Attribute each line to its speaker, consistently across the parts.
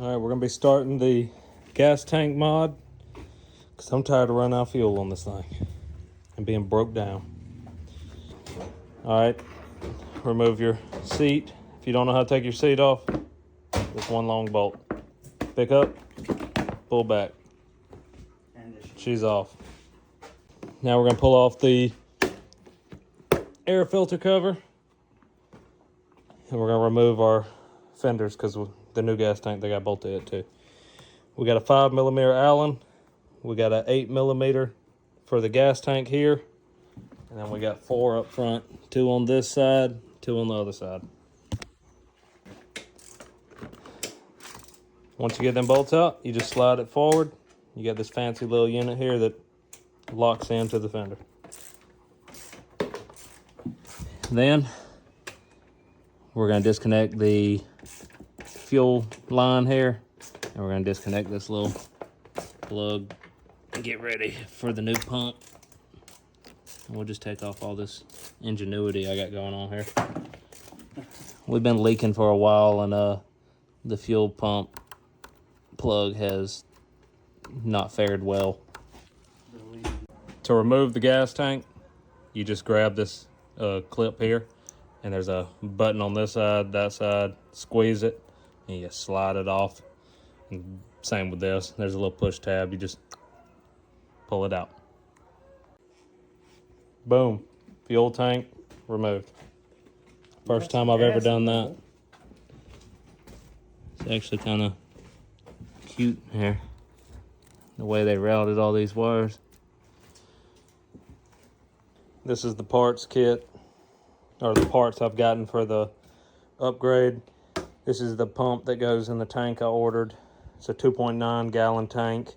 Speaker 1: All right, we're gonna be starting the gas tank mod because I'm tired of running out of fuel on this thing and being broke down. All right, remove your seat. If you don't know how to take your seat off, just one long bolt. Pick up, pull back. She's off. Now we're gonna pull off the air filter cover and we're gonna remove our fenders because the new gas tank, they got bolted it too. We got a 5mm Allen. We got an 8mm for the gas tank here. And then we got 4 up front, 2 on this side, 2 on the other side. Once you get them bolts out, you just slide it forward. You got this fancy little unit here that locks into the fender. Then we're gonna disconnect the fuel line here, and we're gonna disconnect this little plug and get ready for the new pump. And we'll just take off all this ingenuity I got going on here. We've been leaking for a while, and the fuel pump plug has not fared well. To remove the gas tank, you just grab this clip here, and there's a button on this side, that side, squeeze it, and you slide it off. And same with this, there's a little push tab, you just pull it out. Boom, fuel tank removed. First time I've ever done that. It's actually kind of cute here, the way they routed all these wires. This is the parts kit, or the parts I've gotten for the upgrade. This is the pump that goes in the tank I ordered. It's a 2.9 gallon tank.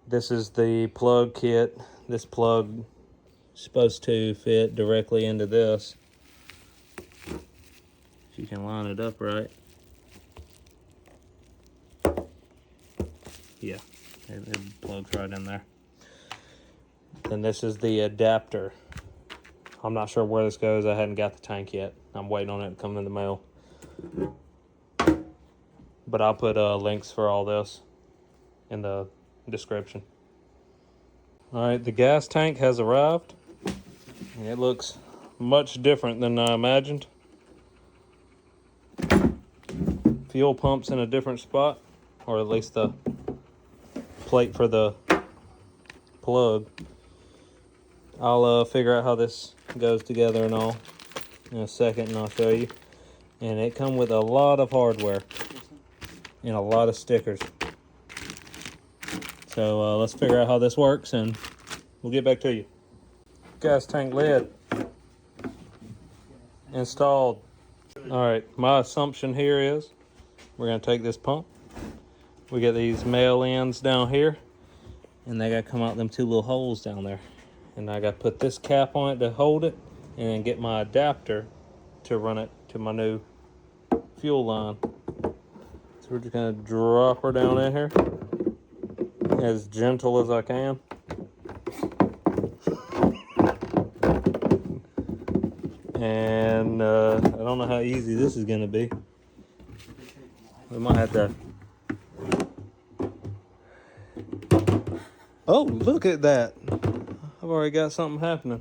Speaker 1: This is the plug kit. This plug is supposed to fit directly into this. If you can line it up right. Yeah, it plugs right in there. Then this is the adapter. I'm not sure where this goes. I hadn't got the tank yet. I'm waiting on it to come in the mail. But I'll put links for all this in the description. All right, the gas tank has arrived. It looks much different than I imagined. Fuel pump's in a different spot, or at least the plate for the plug. I'll figure out how this goes together and all in a second, and I'll show you. And it comes with a lot of hardware and a lot of stickers. So let's figure out how this works and we'll get back to you. Gas tank lid installed. All right, my assumption here is we're gonna take this pump. We get these male ends down here, and they gotta come out them 2 little holes down there. And I gotta put this cap on it to hold it, and then get my adapter to run it to my new fuel line. So we're just gonna drop her down in here as gentle as I can. And I don't know how easy this is gonna be. We might have to. Oh, look at that. I've already got something happening.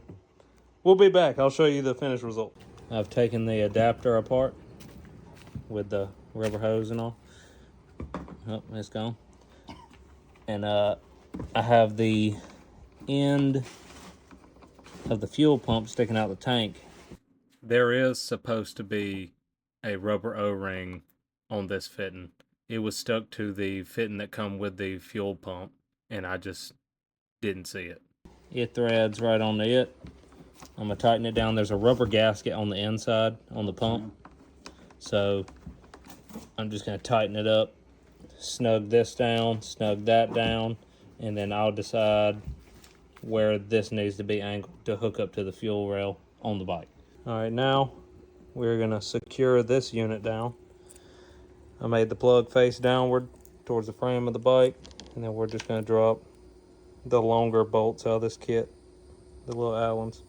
Speaker 1: We'll be back. I'll show you the finished result. I've taken the adapter apart with the rubber hose and all. Oh, it's gone. And I have the end of the fuel pump sticking out the tank. There is supposed to be a rubber O-ring on this fitting. It was stuck to the fitting that come with the fuel pump, and I just didn't see it. It threads right on it. I'm gonna tighten it down. There's a rubber gasket on the inside on the pump. So I'm just gonna tighten it up, snug this down, snug that down, and then I'll decide where this needs to be angled to hook up to the fuel rail on the bike. All right, now we're gonna secure this unit down. I made the plug face downward towards the frame of the bike, and then we're just gonna drop the longer bolts out of this kit, the little Allens.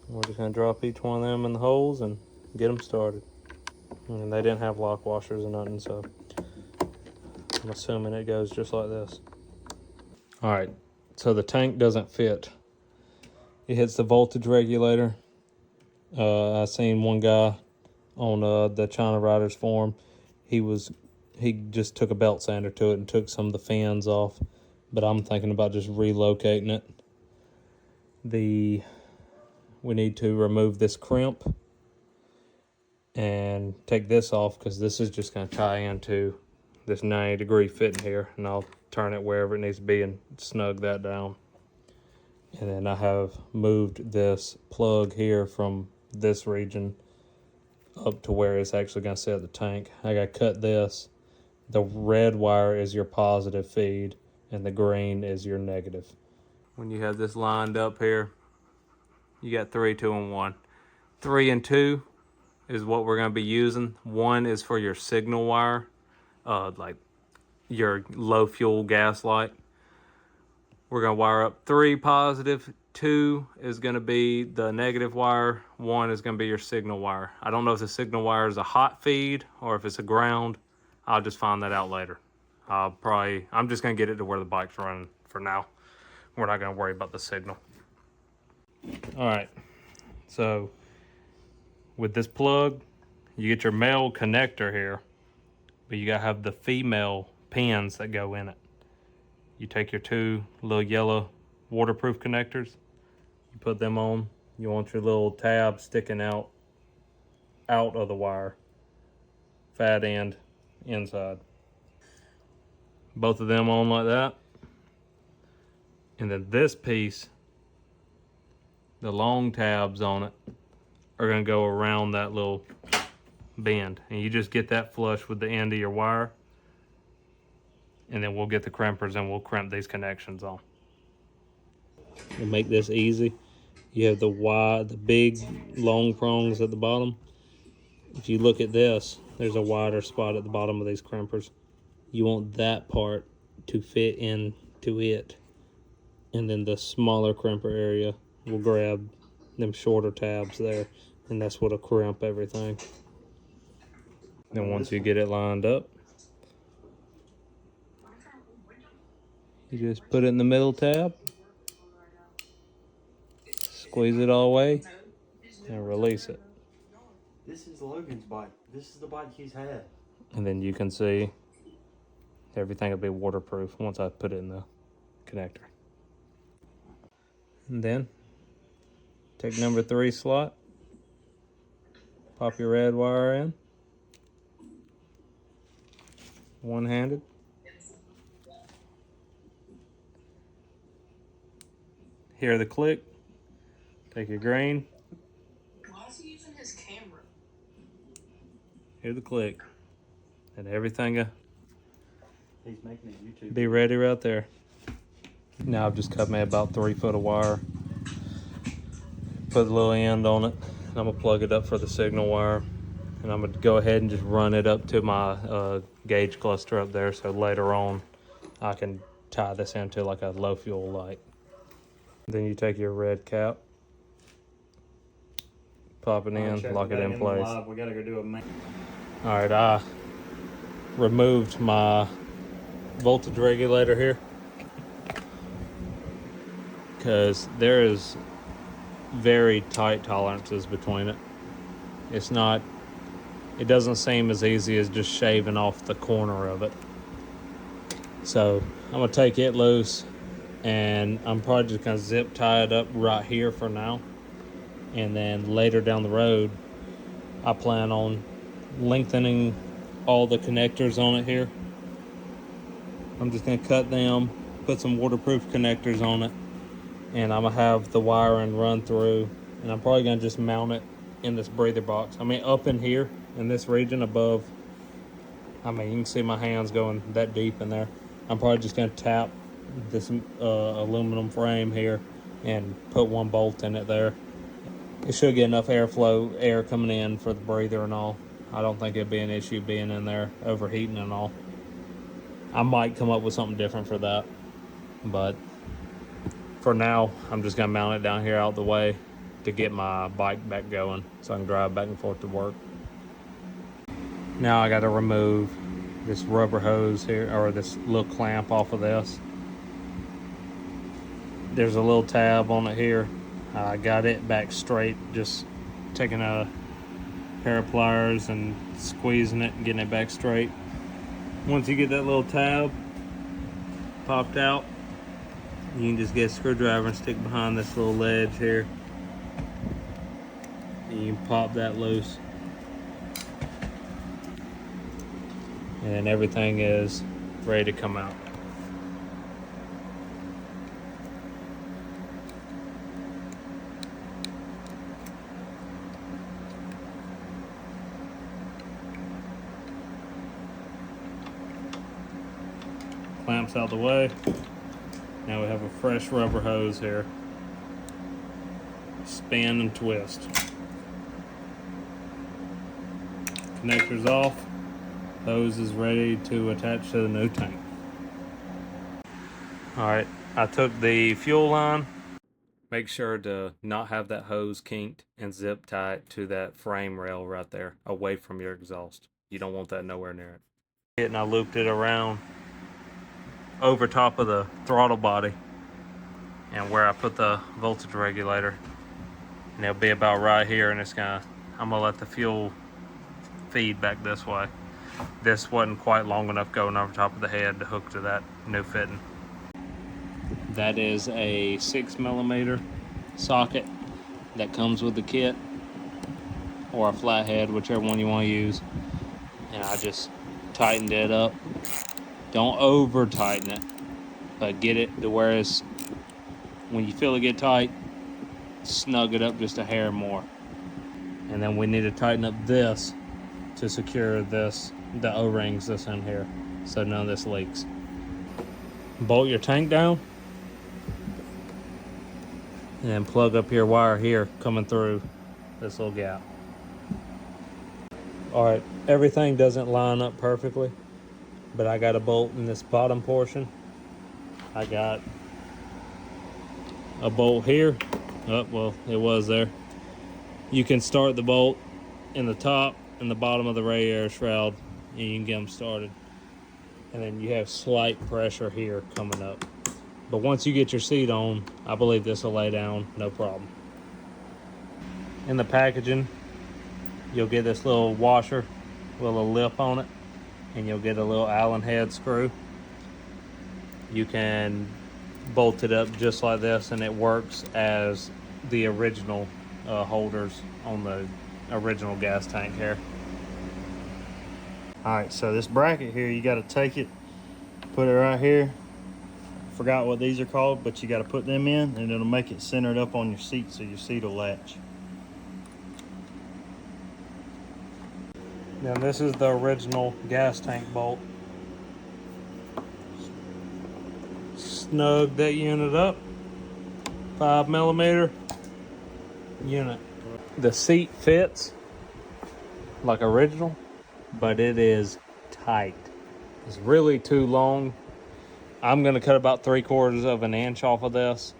Speaker 1: We're just gonna drop each one of them in the holes and get them started. And they didn't have lock washers or nothing, so I'm assuming it goes just like this. All right, so the tank doesn't fit. It hits the voltage regulator. I seen one guy on the China Riders forum. He just took a belt sander to it and took some of the fans off, but I'm thinking about just relocating it. We need to remove this crimp and take this off because this is just going to tie into this 90-degree fitting here, and I'll turn it wherever it needs to be and snug that down. And then I have moved this plug here from this region up to where it's actually going to set the tank. I got to cut this. The red wire is your positive feed and the green is your negative. When you have this lined up here, you got 3, 2, and 1. 3 and 2 is what we're going to be using. 1 is for your signal wire, like your low fuel gas light. We're going to wire up 3 positive, 2 is going to be the negative wire, 1 is going to be your signal wire. I don't know if the signal wire is a hot feed or if it's a ground. I'll just find that out later. I'm just going to get it to where the bike's running for now. We're not going to worry about the signal. All right, so with this plug, you get your male connector here, but you got to have the female pins that go in it. You take your 2 little yellow waterproof connectors, you put them on. You want your little tab sticking out of the wire, fat end inside. Both of them on like that. And then this piece, the long tabs on it, are going to go around that little bend. And you just get that flush with the end of your wire. And then we'll get the crimpers and we'll crimp these connections on. We'll make this easy. You have the big long prongs at the bottom. If you look at this, there's a wider spot at the bottom of these crimpers. You want that part to fit into it. And then the smaller crimper area will grab them shorter tabs there. And that's what'll crimp everything. Then once you get it lined up, you just put it in the middle tab, squeeze it all the way, and release it.
Speaker 2: This is Logan's bike. This is the bike he's had.
Speaker 1: And then you can see everything will be waterproof once I put it in the connector. And then take number 3 slot, pop your red wire in, one-handed. Hear the click, take your green.
Speaker 3: Why is he using his camera?
Speaker 1: Hear the click, and everything
Speaker 2: He's making a YouTube.
Speaker 1: be ready right there. Now I've just cut me about 3 foot of wire, put a little end on it, and I'm gonna plug it up for the signal wire, and I'm gonna go ahead and just run it up to my gauge cluster up there, so later on I can tie this into like a low fuel light. Then you take your red cap, pop it in, lock it in place.
Speaker 2: We gotta go do a main.
Speaker 1: All right, I removed my voltage regulator here because there is very tight tolerances between it. It doesn't seem as easy as just shaving off the corner of it. So I'm gonna take it loose, and I'm probably just gonna zip tie it up right here for now. And then later down the road, I plan on lengthening all the connectors on it here. I'm just gonna cut them, put some waterproof connectors on it, and I'm gonna have the wiring run through, and I'm probably gonna just mount it in this breather box. I mean, up in here, in this region above, I mean, you can see my hands going that deep in there. I'm probably just gonna tap this aluminum frame here and put 1 bolt in it there. It should get enough airflow, air coming in for the breather and all. I don't think it'd be an issue being in there, overheating and all. I might come up with something different for that, but for now, I'm just gonna mount it down here out the way to get my bike back going so I can drive back and forth to work. Now I gotta remove this rubber hose here, or this little clamp off of this. There's a little tab on it here. I got it back straight, just taking a pair of pliers and squeezing it and getting it back straight. Once you get that little tab popped out, you can just get a screwdriver and stick behind this little ledge here. And you can pop that loose. And everything is ready to come out. Clamps out the way. Now we have a fresh rubber hose here. Spin and twist. Connector's off. Hose is ready to attach to the new tank. Alright, I took the fuel line. Make sure to not have that hose kinked and zip tight to that frame rail right there, away from your exhaust. You don't want that nowhere near it. And I looped it around over top of the throttle body and where I put the voltage regulator, and it'll be about right here, and I'm gonna let the fuel feed back this way. This wasn't quite long enough going over top of the head to hook to that new fitting. That is a 6mm socket that comes with the kit, or a flathead, whichever one you want to use. And I just tightened it up. Don't over tighten it, but get it to where it's, when you feel it get tight, snug it up just a hair more. And then we need to tighten up this to secure this, the O-rings that's in here, so none of this leaks. Bolt your tank down and then plug up your wire here coming through this little gap. All right, everything doesn't line up perfectly, but I got a bolt in this bottom portion. I got a bolt here. Oh, well, it was there. You can start the bolt in the top and the bottom of the radiator shroud, and you can get them started. And then you have slight pressure here coming up. But once you get your seat on, I believe this will lay down, no problem. In the packaging, you'll get this little washer with a lip on it, and you'll get a little Allen head screw. You can bolt it up just like this, and it works as the original holders on the original gas tank here.
Speaker 2: All right, so this bracket here, you got to take it, put it right here. Forgot what these are called, but you got to put them in, and it'll make it centered up on your seat, so your seat will latch.
Speaker 1: Now this is the original gas tank bolt. Snug that unit up. 5mm unit. The seat fits like original, but it is tight. It's really too long. I'm gonna cut about 3/4 of an inch off of this.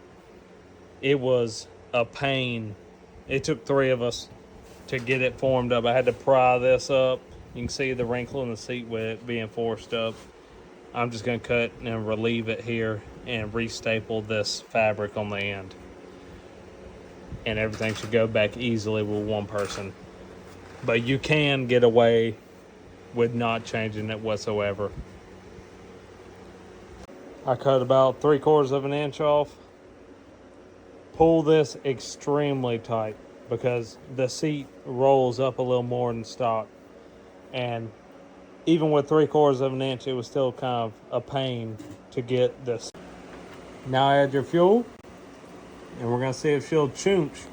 Speaker 1: It was a pain. It took 3 of us to get it formed up. I had to pry this up. You can see the wrinkle in the seat with it being forced up. I'm just gonna cut and relieve it here and re-staple this fabric on the end. And everything should go back easily with one person. But you can get away with not changing it whatsoever. I cut about 3/4 of an inch off. Pull this extremely tight because the seat rolls up a little more than stock. And even with 3/4 of an inch, it was still kind of a pain to get this. Now add your fuel, and we're gonna see if she'll chunch.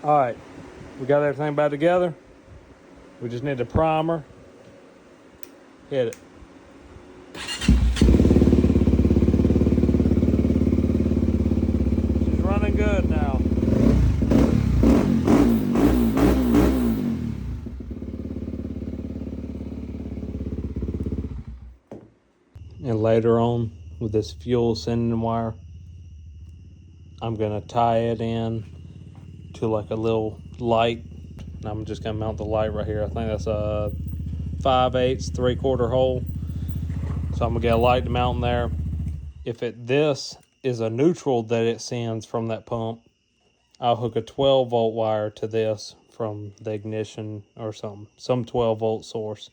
Speaker 1: All right, we got everything back together. We just need a primer. Hit it. She's running good now. And later on, with this fuel sending wire, I'm gonna tie it in to like a little light. And I'm just gonna mount the light right here. I think that's a 5/8, 3/4 hole. So I'm gonna get a light to mount in there. If this is a neutral that it sends from that pump, I'll hook a 12-volt wire to this from the ignition or some 12-volt source.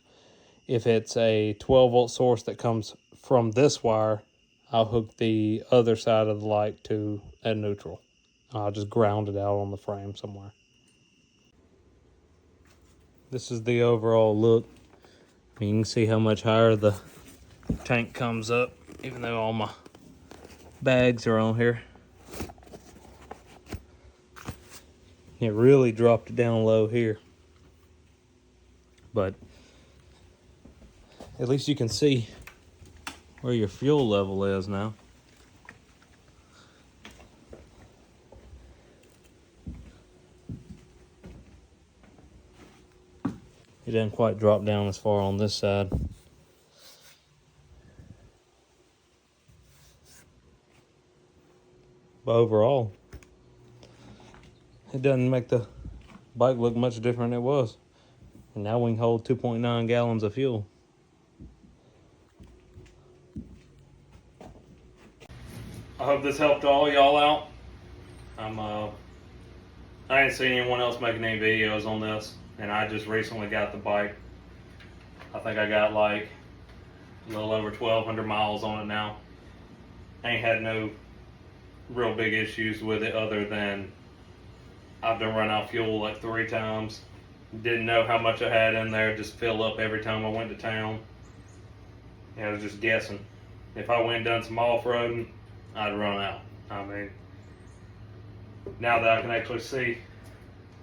Speaker 1: If it's a 12-volt source that comes from this wire, I'll hook the other side of the light to a neutral. I'll just ground it out on the frame somewhere. This is the overall look. You can see how much higher the tank comes up, even though all my bags are on here. It really dropped it down low here. But at least you can see where your fuel level is now. It didn't quite drop down as far on this side. But overall, it doesn't make the bike look much different than it was. And now we can hold 2.9 gallons of fuel. I hope this helped all y'all out. I ain't seen anyone else making any videos on this, and I just recently got the bike. I think I got like a little over 1,200 miles on it now. I ain't had no real big issues with it other than I've done run out of fuel like 3 times. Didn't know how much I had in there, just fill up every time I went to town. And I was just guessing. If I went and done some off-roading, I'd run out. I mean, now that I can actually see,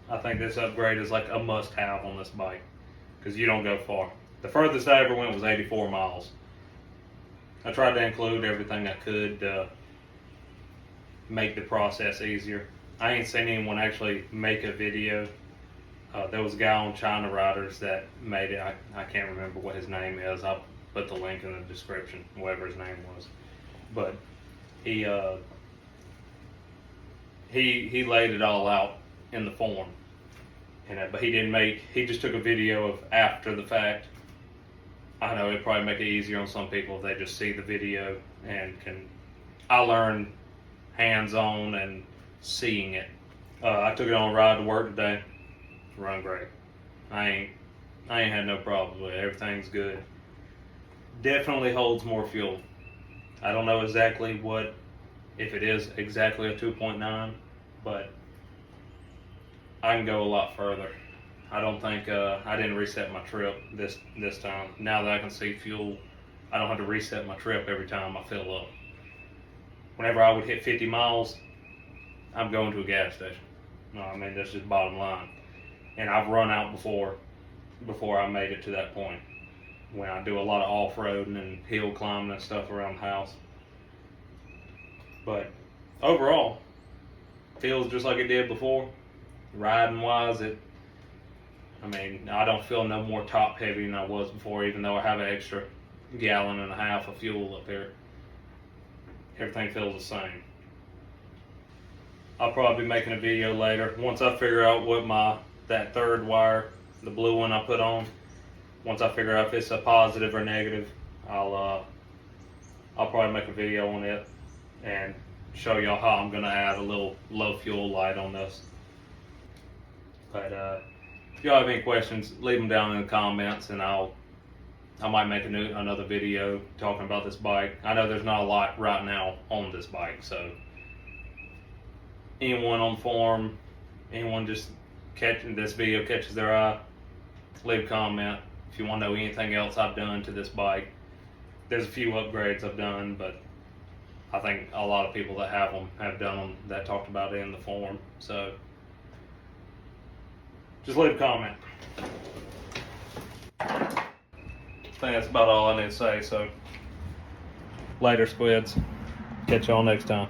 Speaker 1: I think this upgrade is like a must-have on this bike, because you don't go far. The furthest I ever went was 84 miles. I tried to include everything I could to make the process easier. I ain't seen anyone actually make a video. There was a guy on China Riders that made it. I can't remember what his name is. I'll put the link in the description, whatever his name was. But he laid it all out in the form, but he didn't make. He just took a video of after the fact. I know it'd probably make it easier on some people if they just see the video and can. I learned hands-on and seeing it. I took it on a ride to work today. Run great. I ain't had no problems with it. Everything's good. Definitely holds more fuel. I don't know exactly if it is exactly a 2.9, but I can go a lot further. I don't think I didn't reset my trip this time. Now that I can see fuel, I don't have to reset my trip every time I fill up. Whenever I would hit 50 miles, I'm going to a gas station. No, I mean, that's just bottom line. And I've run out before I made it to that point. When I do a lot of off-roading and hill climbing and stuff around the house. But overall, feels just like it did before. Riding wise, I don't feel no more top heavy than I was before, even though I have an extra 1.5 gallons of fuel up here. Everything feels the same. I'll probably be making a video later once I figure out what that third wire, the blue one I put on. Once I figure out if it's a positive or negative, I'll probably make a video on it and show y'all how I'm gonna add a little low fuel light on this. But if y'all have any questions, leave them down in the comments, and I might make another video talking about this bike. I know there's not a lot right now on this bike, so anyone on forum, anyone just catching this video catches their eye, leave a comment. If you want to know anything else I've done to this bike, there's a few upgrades I've done, but I think a lot of people that have them have done them that talked about it in the forum. So just leave a comment. I think that's about all I need to say. So later, squids. Catch y'all next time.